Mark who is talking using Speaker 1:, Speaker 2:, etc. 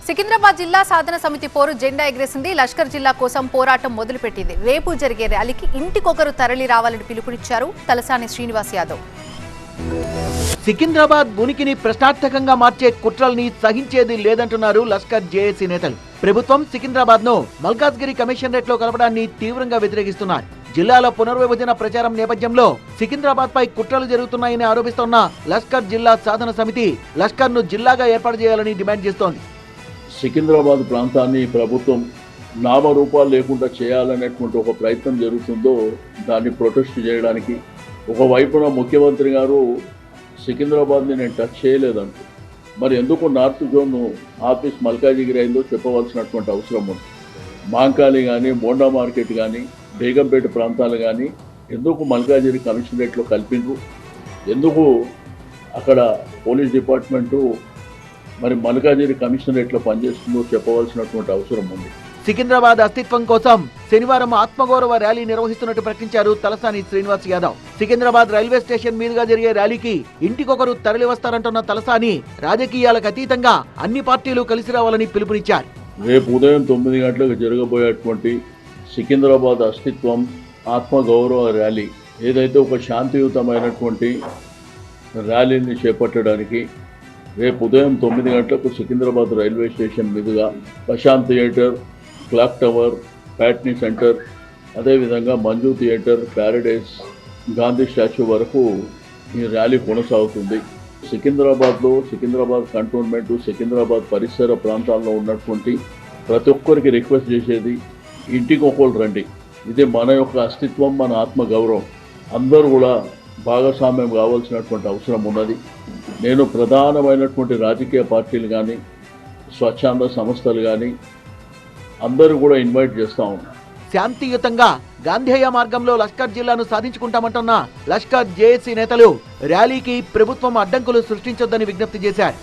Speaker 1: సికింద్రాబాద్ జిల్లా సాధన సమితి పోరు జెండా ఎగరేసింది. లష్కర్ జిల్లా కోసం పోరాటం మొదలుపెట్టింది. రేపు జరిగే ర్యాలీకి ఇంటికొకరు తరలి రావాలని పిలుపునిచ్చారు తలసాని శ్రీనివాస్ యాదవ్.
Speaker 2: సికింద్రాబాద్ ఉనికిని ప్రశ్నార్థకంగా మార్చే కుట్రల్ని సహించేది లేదంటున్నారు లష్కర్ జేఏసీ నేతలు. ప్రభుత్వం సికింద్రాబాద్ ను మల్కాజ్గిరి కమిషనరేట్ లో కలపడాన్ని తీవ్రంగా వ్యతిరేకిస్తున్నారు. జిల్లాలో పునర్విభజన ప్రచారం నేపథ్యంలో సికింద్రాబాద్ పై కుట్రలు జరుగుతున్నాయని ఆరోపిస్తోన్న లష్కర్ జిల్లా సాధన సమితి లష్కర్ ను జిల్లాగా ఏర్పాటు చేయాలని డిమాండ్ చేస్తోంది.
Speaker 3: సికింద్రాబాద్ ప్రాంతాన్ని ప్రభుత్వం నామరూపాలు లేకుండా చేయాలనేటువంటి ఒక ప్రయత్నం జరుగుతుందో దాన్ని ప్రొటెస్ట్ చేయడానికి ఒకవైపున ముఖ్యమంత్రి గారు సికింద్రాబాద్ని నేను టచ్ చేయలేదంటూ మరి ఎందుకు నార్త్ జోన్ ఆఫీస్ మల్కాజిగిరి అయిందో చెప్పవలసినటువంటి అవసరం ఉంది. మాంకాలి కానీ బోండా మార్కెట్ కానీ బేగంపేట ప్రాంతాలు కానీ ఎందుకు మల్కాజిగిరి కమిషనరేట్లో కలిపిండ్రు, ఎందుకు అక్కడ పోలీస్ డిపార్ట్మెంటు మరి మల్కాజిగిరి కమిషనరేట్లో పనిచేస్తుందో చెప్పవలసినటువంటి అవసరం ఉంది.
Speaker 2: సికింద్రాబాద్ అస్తిత్వం కోసం శనివారం ఆత్మగౌరవ ర్యాలీ నిర్వహిస్తున్నట్టు ప్రకటించారు తలసాని శ్రీనివాస్ యాదవ్. సికింద్రాబాద్ రైల్వే స్టేషన్ మీదుగా జరిగే ర్యాలీకి ఇంటికొకరు తరలి వస్తారంటున్న తలసాని రాజకీయాలకు అతీతంగా అన్ని పార్టీలు కలిసి రావాలని పిలుపునిచ్చారు.
Speaker 3: రేపు ఉదయం 9 గంటలకు జరగబోయేటువంటి సికింద్రాబాద్ అస్తిత్వం ఆత్మగౌరవ ర్యాలీ ఏదైతే ఒక శాంతియుతమైనటువంటి ర్యాలీని చేపట్టడానికి రేపు ఉదయం 9 గంటలకు సికింద్రాబాద్ రైల్వే స్టేషన్ మీదుగా Prashanth theatre, clock tower, Patny centre, అదేవిధంగా Manju theatre, Paradise, Gandhi statue వరకు ఈ ర్యాలీ కొనసాగుతుంది. సికింద్రాబాద్లో సికింద్రాబాద్ కంటోన్మెంటు సికింద్రాబాద్ పరిసర ప్రాంతాల్లో ఉన్నటువంటి ప్రతి ఒక్కరికి రిక్వెస్ట్ చేసేది ఇంటికి ఒకళ్ళు రండి. ఇది మన యొక్క అస్తిత్వం, మన ఆత్మగౌరవం. అందరూ కూడా భాగస్వామ్యం కావాల్సినటువంటి అవసరం ఉన్నది. నేను ప్రధానమైనటువంటి రాజకీయ పార్టీలు కానీ స్వచ్ఛంద సంస్థలు కానీ అందరూ కూడా ఇన్వైట్ చేస్తా ఉన్నాను.
Speaker 2: శాంతియుతంగా గాంధేయ మార్గంలో లష్కర్ జిల్లాను సాధించుకుంటామంటున్న లష్కర్ జేఏసీ నేతలు ర్యాలీకి ప్రభుత్వం అడ్డంకులు సృష్టించొద్దని విజ్ఞప్తి చేశారు.